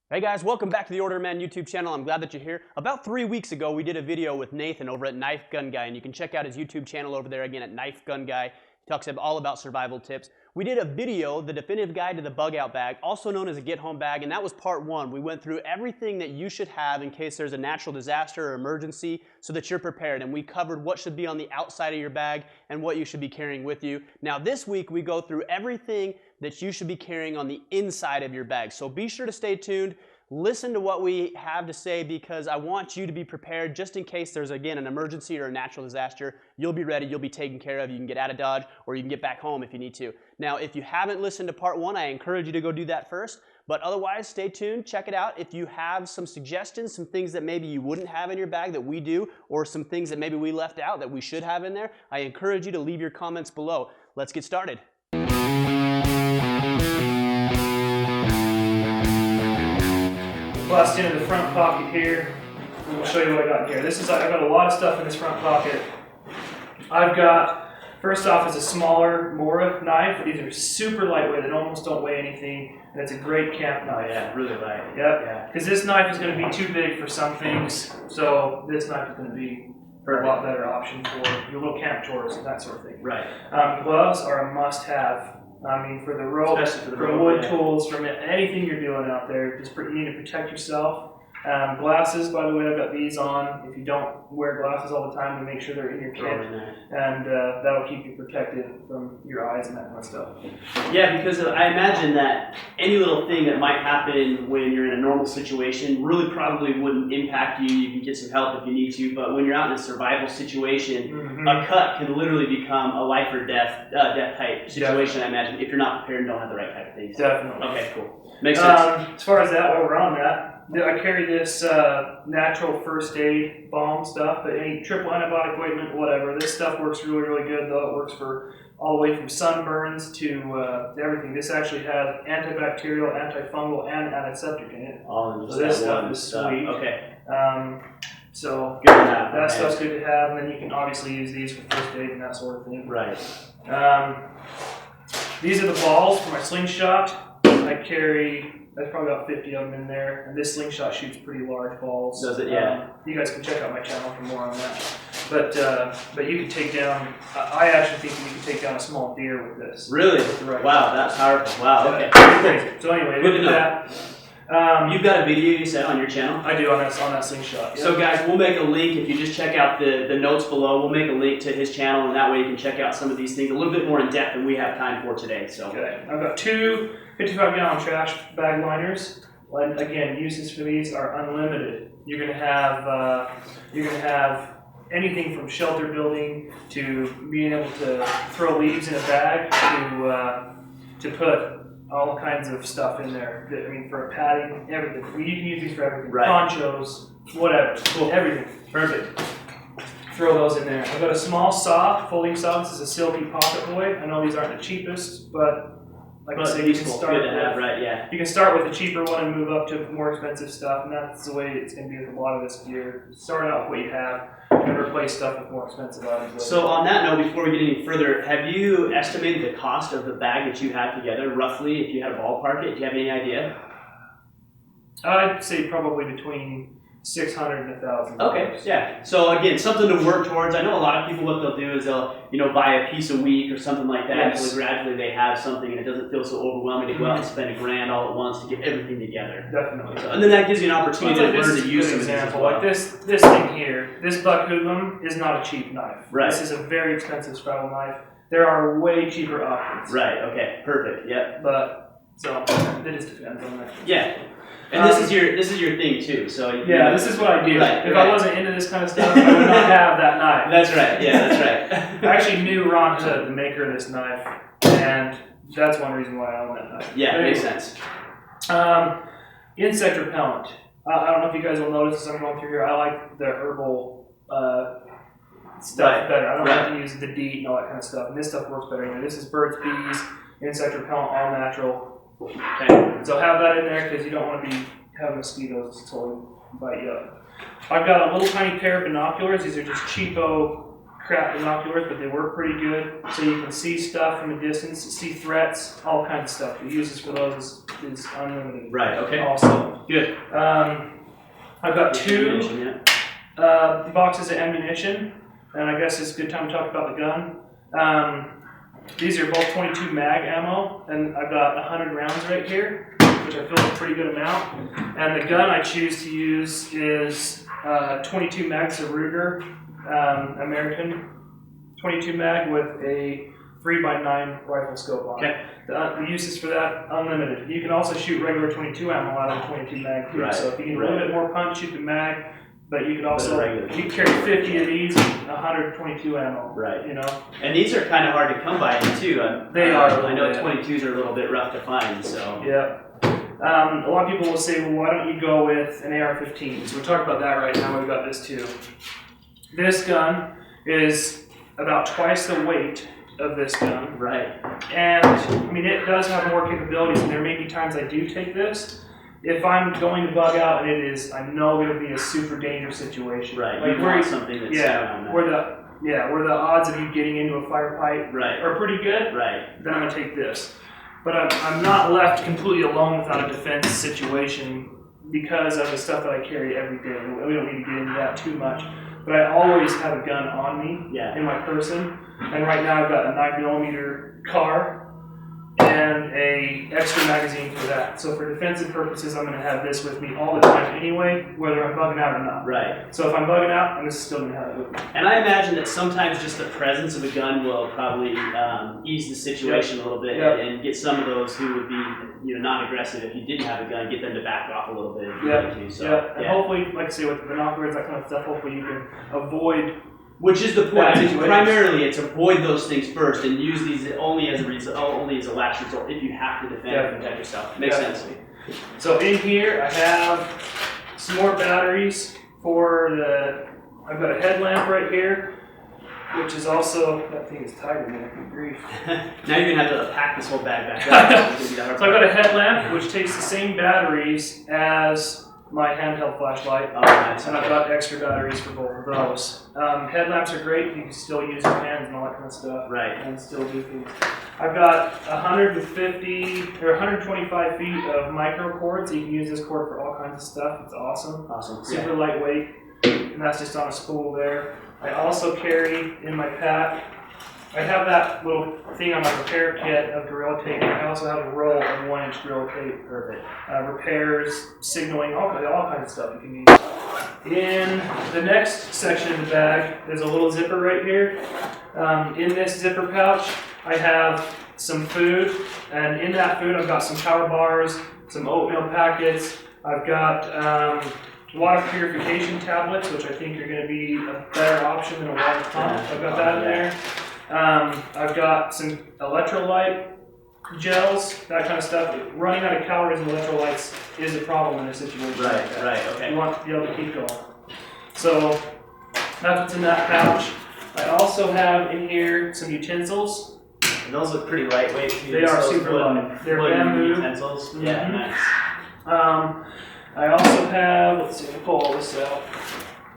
Hey guys, welcome back to the Order Man YouTube channel. I'm glad that you're here. About 3 weeks ago, we did a video with Nathan over at Knife Gun Guy, and you can check out his YouTube channel over there again at Knife Gun Guy. He talks all about survival tips. We did a video, the definitive guide to the bug out bag, also known as a get home bag, and that was part 1. We went through everything that you should have in case there's a natural disaster or emergency so that you're prepared, and we covered what should be on the outside of your bag and what you should be carrying with you. Now this week, we go through everything that you should be carrying on the inside of your bag. So be sure to stay tuned. Listen to what we have to say because I want you to be prepared just in case there's, again, an emergency or a natural disaster. You'll be ready. You'll be taken care of. You can get out of Dodge or you can get back home if you need to. Now, if you haven't listened to part 1, I encourage you to go do that first. But otherwise, stay tuned. Check it out. If you have some suggestions, some things that maybe you wouldn't have in your bag that we do, or some things that maybe we left out that we should have in there, I encourage you to leave your comments below. Let's get started. Blast into the front pocket here. We'll show you what I got in here. I've got a lot of stuff in this front pocket. I've got, first off, is a smaller Mora knife. These are super lightweight. They almost don't weigh anything, and it's a great camp knife. Oh, yeah, really light. Yep. Yeah. Because this knife is going to be too big for some things, so this knife is going to be a lot better option for your little camp tours and that sort of thing. Right. Gloves are a must-have. I mean, for the rope, from wood tools, from anything you're doing out there, you need to protect yourself. Glasses, by the way, I've got these on. If you don't wear glasses all the time, to make sure they're in your kit, and that'll keep you protected from your eyes and that kind of stuff. Yeah, because I imagine that any little thing that might happen when you're in a normal situation really probably wouldn't impact you. You can get some help if you need to, but when you're out in a survival situation, a cut can literally become a life or death type situation, I imagine, if you're not prepared and don't have the right type of things. Definitely. Okay, cool. Makes sense. As far as that, while we're on that, I carry this natural first aid balm stuff, but any triple antibiotic equipment, whatever. This stuff works really, really good, though. It works for all the way from sunburns to everything. This actually has antibacterial, antifungal, and antiseptic in it. All in just so this that one stuff is sweet. Okay. So good to have. That stuff's good to have, and then you can obviously use these for first aid and that sort of thing. Right. These are the balls for my slingshot. I carry. There's probably about 50 of them in there, and this slingshot shoots pretty large balls. Does it? Yeah. You guys can check out my channel for more on that. But you can take down. I actually think you can take down a small deer with this. Really? Right. Wow, that's powerful. Wow. Okay. Crazy. So anyway, good to know. That. You've got a video you said on your channel? I do on that slingshot. Yeah. So guys, we'll make a link. If you just check out the notes below, we'll make a link to his channel, and that way you can check out some of these things a little bit more in depth than we have time for today. So. Okay. I've got 2 55-gallon trash bag liners. And again, uses for these are unlimited. You're gonna have anything from shelter building to being able to throw leaves in a bag to put all kinds of stuff in there. I mean, for padding, everything. You can use these for everything. Right. Ponchos, whatever. Cool. Everything. Perfect. Throw those in there. I've got a small saw, folding saw. This is a Silky Pocket Boy. I know these aren't the cheapest, but like I said, you can start good to have, right? Yeah. You can start with the cheaper one and move up to more expensive stuff, and that's the way it's going to be with a lot of this gear. Start out with what you have and replace stuff with more expensive items. So on that note, before we get any further, have you estimated the cost of the bag that you have together, roughly, if you had to ballpark it? Do you have any idea? I'd say probably between $600 and $1,000. Okay, yeah. So again, something to work towards. I know a lot of people, what they'll do is they'll, buy a piece a week or something like that until gradually they have something and it doesn't feel so overwhelming to go out and spend $1,000 all at once to get everything together. Definitely. So, and then that gives you an opportunity to learn to use some of these as well. Like this thing here, this buck hoodlum is not a cheap knife. Right. This is a very expensive survival knife. There are way cheaper options. Right, okay, perfect, yep. But, so, it just depends on that. Yeah. And this is your thing too, so yeah, this is what I do. Right, if I wasn't into this kind of stuff, I would not have that knife. That's right. Yeah, that's right. I actually knew Ron Hood, the maker of this knife, and that's one reason why I own that knife. Yeah, makes sense. Insect repellent. I don't know if you guys will notice as I'm going through here. I like the herbal stuff better. I don't have to use the DEET and all that kind of stuff. And this stuff works better anyway. This is birds, bees, insect repellent, all natural. Okay. So have that in there because you don't want to be having mosquitoes totally bite you up. I've got a little tiny pair of binoculars. These are just cheapo crap binoculars, but they work pretty good. So you can see stuff from a distance, see threats, all kinds of stuff. The uses for those is is unlimited. Right. Okay. Also, Good. I've got two Ammunition, yeah. boxes of ammunition, and I guess it's a good time to talk about the gun. These are both 22 mag ammo, and I've got 100 rounds right here, which I feel is a pretty good amount. And the gun I choose to use is 22 mags of Ruger, American 22 mag with a 3x9 rifle scope on it. Okay. The uses for that, unlimited. You can also shoot regular 22 ammo out of a 22 mag too. Right. So if you need a little bit more punch, shoot the mag. But you could also, regular. you can carry 50 of these, 122 ammo. Right. You know? And these are kind of hard to come by too. They are. I know 22s are a little bit rough to find, so. Yeah. A lot of people will say, well, why don't you go with an AR-15? So we'll talk about that right now. We've got this too. This gun is about twice the weight of this gun. Right. And, I mean, it does have more capabilities, and there may be times I do take this. If I'm going to bug out and it is, I know going to be a super dangerous situation. Right. Like you want something that's on that. where the odds of you getting into a firefight are pretty good. Right. Then I'm gonna take this. But I'm not left completely alone without a defense situation because of the stuff that I carry every day. We don't need to get into that too much. But I always have a gun on me in my person. And right now I've got a 9mm car and a extra magazine for that. So for defensive purposes, I'm gonna have this with me all the time anyway, whether I'm bugging out or not. Right. So if I'm bugging out, I'm still gonna have it with me. And I imagine that sometimes just the presence of a gun will probably ease the situation a little bit and get some of those who would be, non-aggressive if you didn't have a gun, get them to back off a little bit if you need to. So, And hopefully, like I say, with the binoculars, that kind of stuff, hopefully you can avoid. Which is the point. Primarily, it's avoid those things first and use these only as a last resort if you have to defend and protect yourself. Makes sense. So in here, I have some more batteries for I've got a headlamp right here, which is also, that thing is tighter than I can grief. Now you're going to have to pack this whole bag back up. So I've got a headlamp, which takes the same batteries as my handheld flashlight, and I've got extra batteries for both of those. Headlamps are great. You can still use your hands and all that kind of stuff, and still do things. I've got 150 or 125 feet of micro cord, so you can use this cord for all kinds of stuff. It's awesome. Super lightweight, and that's just on a spool there. I also carry in my pack, I have that little thing on my repair kit of Gorilla Tape. I also have a roll of 1-inch Gorilla Tape. Perfect. Repairs, signaling, all kinds of stuff you can use. In the next section of the bag, there's a little zipper right here. In this zipper pouch, I have some food, and in that food I've got some power bars, some oatmeal packets. I've got water purification tablets, which I think are going to be a better option than a water pump. I've got that in there. I've got some electrolyte gels, that kind of stuff. Running out of calories and electrolytes is a problem in a situation like that. Okay. You want to be able to keep going. So that's what's in that pouch. I also have in here some utensils. And those look pretty lightweight. They are super light. They're bamboo utensils. Yeah, nice. I also have, let's see, I'll pull all this out.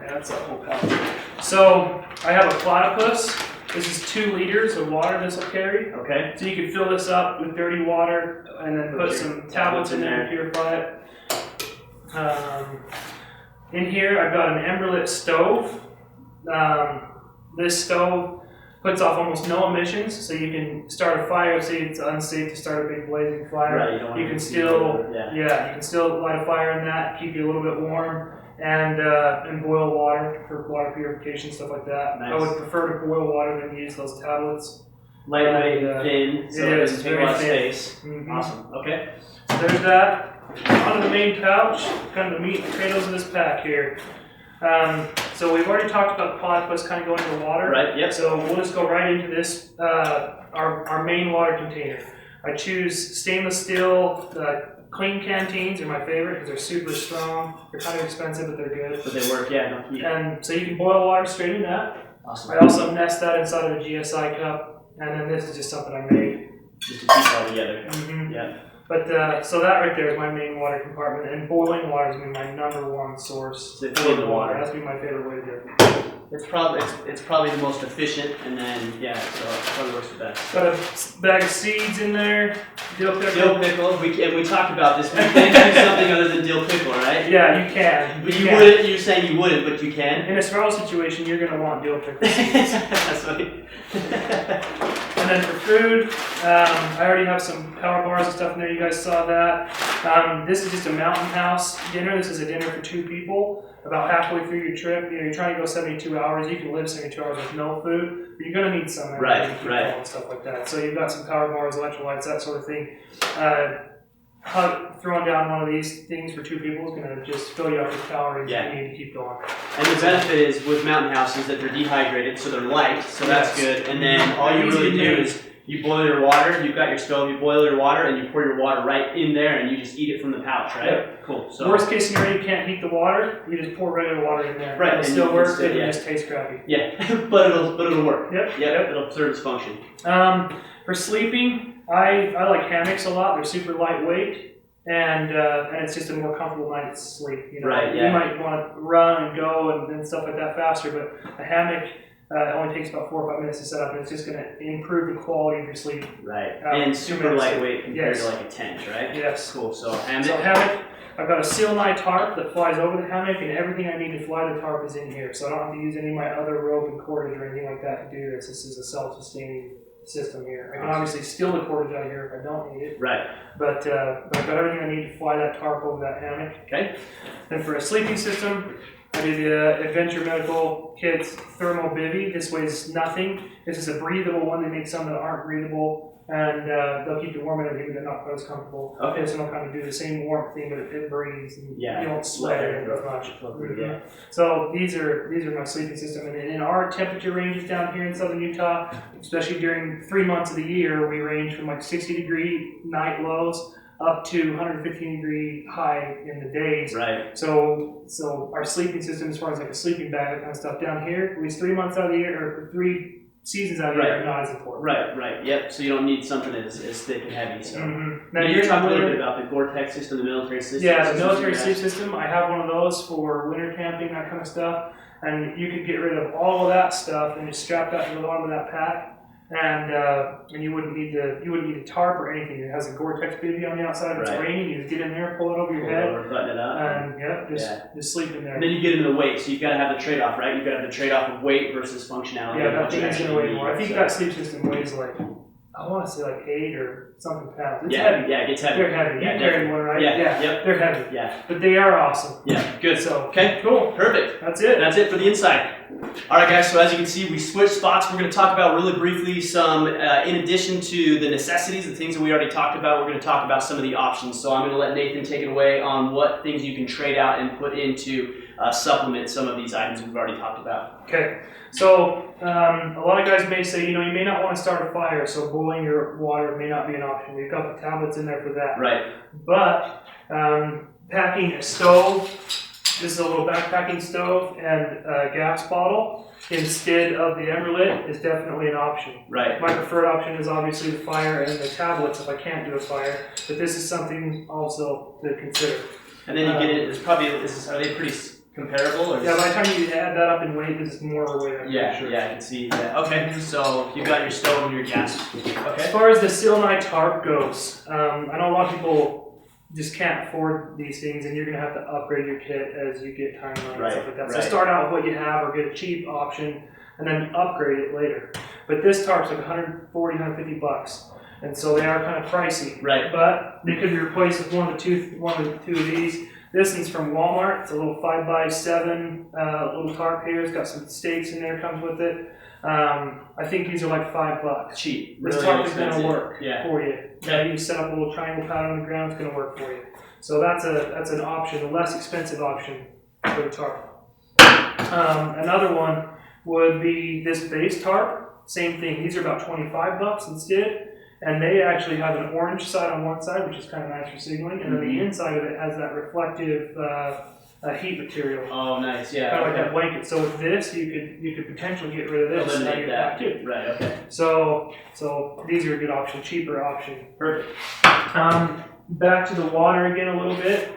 Yeah, that's that whole pouch. So I have a platypus. This is 2 liters of water this will carry. Okay. So you can fill this up with dirty water and then put some tablets in there and purify it. In here I've got an Ember stove. This stove puts off almost no emissions, so you can start a fire. Say it's unsafe to start a big blazing fire. Right, you can still, you can still light a fire in that, keep you a little bit warm. And boil water for water purification, stuff like that. Nice. I would prefer to boil water than use those tablets. Lightweight, thin, so it doesn't take a lot of space. Mm-hmm. Awesome. Okay. So there's that. On to the main pouch, kind of the meat and potatoes of this pack here. So we've already talked about the platypus kind of going to the water. Right. Yep. So we'll just go right into this. Our main water container. I choose stainless steel. Clean canteens are my favorite because they're super strong. They're kind of expensive, but they're good. But they work, And so you can boil water straight in that. Awesome. I also nest that inside of a GSI cup, and then this is just something I made. Just to keep it all together. Mm-hmm. Yeah. But so that right there is my main water compartment, and boiling water is going to be my #1 source. To boil the water. That's be my favorite way to do it. It's probably the most efficient, and then yeah, so it probably works the best. Got a bag of seeds in there. Dill pickle. Dill pickle. We talked about this. We can't do something other than dill pickle, right? Yeah, you can. But you wouldn't. You're saying you wouldn't, but you can. In a survival situation, you're gonna want dill pickle. That's funny. And then for food, I already have some power bars and stuff in there. You guys saw that. This is just a mountain house dinner. This is a dinner for 2 people. About halfway through your trip, you're trying to go 72 hours. You can live 72 hours with no food, but you're gonna need some right, and stuff like that. So you've got some power bars, electrolytes, that sort of thing. Throwing down one of these things for 2 people is gonna just fill you up with calories. Yeah. You need to keep going. And the benefit is with mountain houses that they're dehydrated, so they're light, so that's good. And then all you really do is you boil your water. You've got your stove. You boil your water, and you pour your water right in there, and you just eat it from the pouch, right? Yep. Cool. So worst case scenario, you can't heat the water. You just pour regular water in there. Right. It'll still work. It'll just taste crappy. Yeah, but it'll work. Yep. It'll serve its function. For sleeping, I like hammocks a lot. They're super lightweight, and it's just a more comfortable night's sleep. You know, right. Yeah. You might want to run and go and stuff like that faster, but a hammock. It only takes about 4 or 5 minutes to set up, and it's just going to improve the quality of your sleep. Right. And super lightweight compared to like a tent, right? Yes. Cool. So hammock. I've got a seal knot tarp that flies over the hammock, and everything I need to fly the tarp is in here. So I don't have to use any of my other rope and cordage or anything like that to do this. This is a self-sustaining system here. I can obviously steal the cordage out of here if I don't need it. Right. But I've got everything I need to fly that tarp over that hammock. Okay. Then for a sleeping system, I do the Adventure Medical Kit's Thermal Bivy. This weighs nothing. This is a breathable one. They make some that aren't breathable, and they'll keep you warm and everything, but they're not quite as comfortable. Okay. This one will kind of do the same warmth thing, but it breathes, and you don't sweat it as much. Yeah. So these are my sleeping system, and in our temperature ranges down here in southern Utah, especially during 3 months of the year, we range from like 60-degree night lows up to 115-degree high in the days. Right. So our sleeping system, as far as like a sleeping bag, that kind of stuff down here, at least 3 months out of the year, or 3 seasons out of the year, are not as important. Right. Yep. So you don't need something as thick and heavy. So now you talked a little bit about the Gore-Tex system, the military system. Yeah, the military sleep system. I have one of those for winter camping, that kind of stuff. And you could get rid of all of that stuff and just strap that to the bottom of that pack. And you wouldn't need a tarp or anything. It has a Gore-Tex bivy on the outside. If it's raining, you just get in there, pull it over your head, button it up, and just sleep in there. And then you get into the weight, so you've got to have the trade-off, right? You've got to have the trade-off of weight versus functionality. Yeah, that thing is going to weigh more. I think that sleep system weighs like, I want to say like 8 or something pounds. It's heavy. Yeah, it gets heavy. They're heavy. Yeah, you carry one, right? Yeah. They're heavy. Yeah. But they are awesome. Yeah, good. So okay, cool. Perfect. That's it. That's it for the inside. All right, guys, so as you can see, we switched spots. We're going to talk about really briefly some, in addition to the necessities, the things that we already talked about, we're going to talk about some of the options. So I'm going to let Nathan take it away on what things you can trade out and put into supplement some of these items we've already talked about. Okay. So a lot of guys may say, you may not want to start a fire, so boiling your water may not be an option. We've got the tablets in there for that. Right. But packing a stove, this is a little backpacking stove, and a gas bottle instead of the Ember lit is definitely an option. Right. My preferred option is obviously the fire and the tablets if I can't do a fire, but this is something also to consider. And then you get it, are they pretty comparable? Or yeah, by the time you add that up in weight, this is more of a weight. Yeah, I can see that. Okay, so you got your stove and your gas. Okay. As far as the Silnai tarp goes, I know a lot of people just can't afford these things, and you're going to have to upgrade your kit as you get time and stuff like that. So start out with what you have or get a cheap option and then upgrade it later. But this tarp's like $140, $150, and so they are kind of pricey. Right. But they could be replaced with one of the two of these. This one's from Walmart. It's a little 5x7 little tarp here. It's got some stakes in there, comes with it. I think these are like $5. Cheap. This really tarp is going to work for you. Yeah. You set up a little triangle pad on the ground, it's going to work for you. So that's an option, a less expensive option for the tarp. Another one would be this base tarp. Same thing. These are about $25 instead. And they actually have an orange side on one side, which is kind of nice for signaling. And then the inside of it has that reflective heat material. Oh, nice, yeah. Kind of like that blanket. So with this, you could potentially get rid of this. Eliminate that too. Right. Okay. So these are a good option, cheaper option. Perfect. Back to the water again a little bit.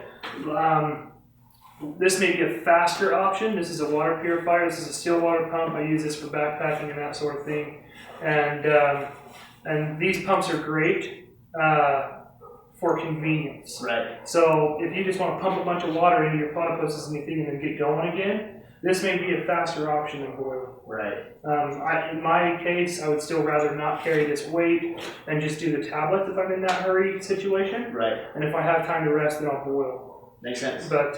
This may be a faster option. This is a water purifier. This is a steel water pump. I use this for backpacking and that sort of thing. And these pumps are great for convenience. Right. So if you just want to pump a bunch of water into your platypuses and your thing and then get going again, this may be a faster option than boiling. Right. In my case, I would still rather not carry this weight and just do the tablets if I'm in that hurry situation. Right. And if I have time to rest, then I'll boil. Makes sense. But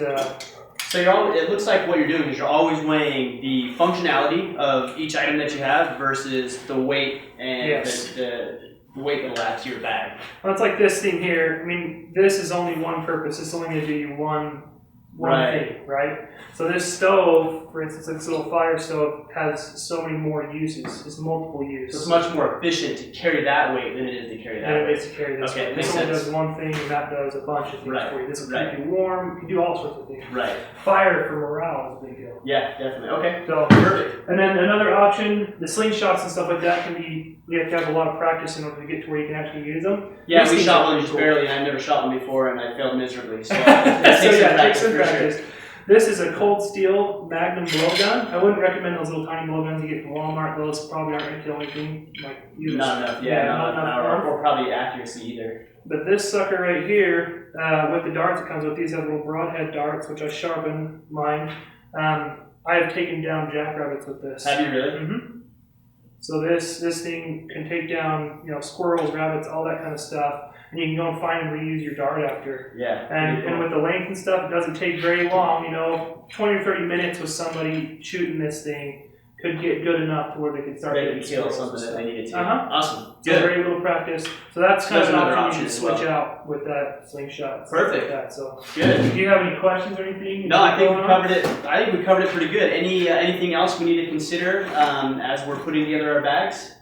so it looks like what you're doing is you're always weighing the functionality of each item that you have versus the weight and yes. the weight that'll add to your bag. Well, it's like this thing here. I mean, this is only one purpose. It's only going to do you one thing, right? So this stove, for instance, this little fire stove has so many more uses. It's multiple use. So it's much more efficient to carry that weight than it is to carry that weight. It is to carry this weight. Makes This only sense. does one thing, and that does a bunch of things for you. This will keep you warm. You can do all sorts of things. Right. Fire for morale is a big deal. Yeah, definitely. Okay. So Perfect. And then another option, the slingshots and stuff like that can be. You have to have a lot of practice in order to get to where you can actually use them. Yeah, we shot one just barely, and I've never shot one before, and I failed miserably. So it takes some practice. This is a cold steel Magnum blowgun. I wouldn't recommend those little tiny blowguns you get from Walmart. Those probably aren't going to kill anything. Not enough. Yeah, not enough. Or probably accuracy either. But this sucker right here, with the darts it comes with, these have little broadhead darts, which I sharpen mine. I have taken down jackrabbits with this. Have you really? Mm-hmm. So this thing can take down, squirrels, rabbits, all that kind of stuff. And you can go and find and reuse your dart after. Yeah. And with the length and stuff, it doesn't take very long. 20 or 30 minutes with somebody shooting this thing could get good enough to where they could start getting kill something that they needed to. Awesome. Good. So very little practice. So that's kind of an option you can switch well. out with that slingshot. Perfect. Like that. So good. Do you have any questions or anything? No, I think we covered it. I think we covered it pretty good. Anything else we need to consider as we're putting together our bags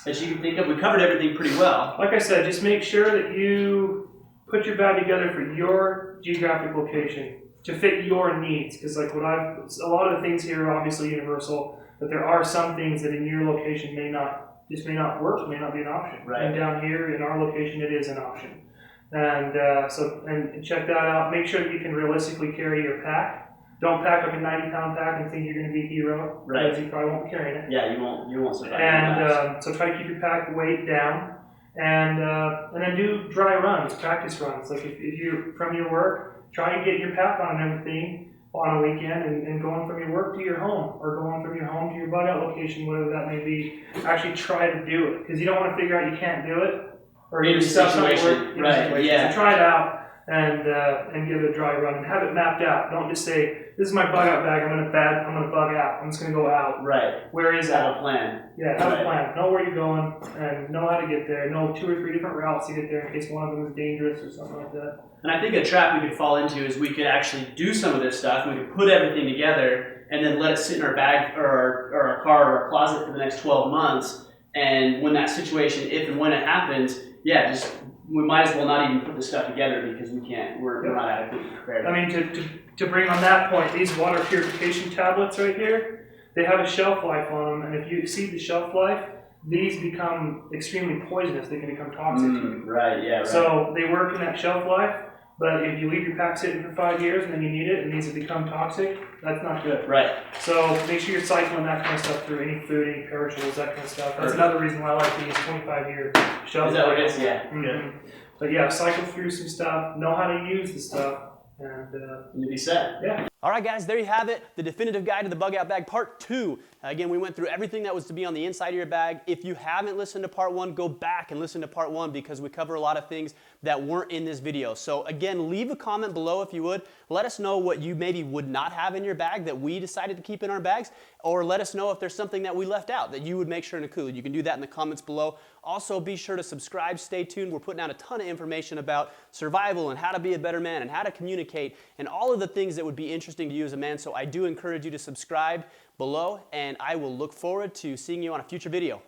that you can think of? We covered everything pretty well. Like I said, just make sure that you put your bag together for your geographic location to fit your needs. Because a lot of the things here are obviously universal, but there are some things that in your location may not work, may not be an option. Right. And down here in our location, it is an option. And check that out. Make sure that you can realistically carry your pack. Don't pack like a 90-pound pack and think you're going to be a hero, right? Because you probably won't be carrying it. Yeah, you won't survive. And so try to keep your pack weight down, and then do dry runs, practice runs. Like if you're from your work, try and get your pack on and everything on a weekend, and going from your work to your home, or going from your home to your bug out location, whatever that may be. Actually try to do it, because you don't want to figure out you can't do it, or in a situation, right? Yeah. So try it out. And give it a dry run and have it mapped out. Don't just say, "This is my bug out bag. I'm gonna bug out. I'm just gonna go out." Right. Where is that? Have a plan. Yeah, have a plan. Know where you're going and know how to get there. Know 2 or 3 different routes to get there in case one of them is dangerous or something like that. And I think a trap we could fall into is we could actually do some of this stuff. We could put everything together and then let it sit in our bag or our car or our closet for the next 12 months. And when that situation, if and when it happens, we might as well not even put the stuff together because we can't. We're not adequately prepared. I mean, to bring on that point, these water purification tablets right here, they have a shelf life on them, and if you exceed the shelf life, these become extremely poisonous. They can become toxic to you. Right. Yeah. Right. So they work in that shelf life, but if you leave your pack sitting for 5 years and then you need it, and these have become toxic, that's not good. Right. So make sure you're cycling that kind of stuff through any food, any perishables, that kind of stuff. That's another reason why I like these 25-year shelf life. Is that what it is? Yeah. Mm-hmm. Good. But cycle through some stuff, know how to use the stuff, and you'll be set. Yeah. All right, guys, there you have it. The definitive guide to the bug out bag, part 2. Again, we went through everything that was to be on the inside of your bag. If you haven't listened to part 1, go back and listen to part 1 because we cover a lot of things that weren't in this video. So again, leave a comment below if you would. Let us know what you maybe would not have in your bag that we decided to keep in our bags, or let us know if there's something that we left out that you would make sure to include. You can do that in the comments below. Also, be sure to subscribe, stay tuned. We're putting out a ton of information about survival and how to be a better man and how to communicate and all of the things that would be interesting to you as a man. So I do encourage you to subscribe below, and I will look forward to seeing you on a future video.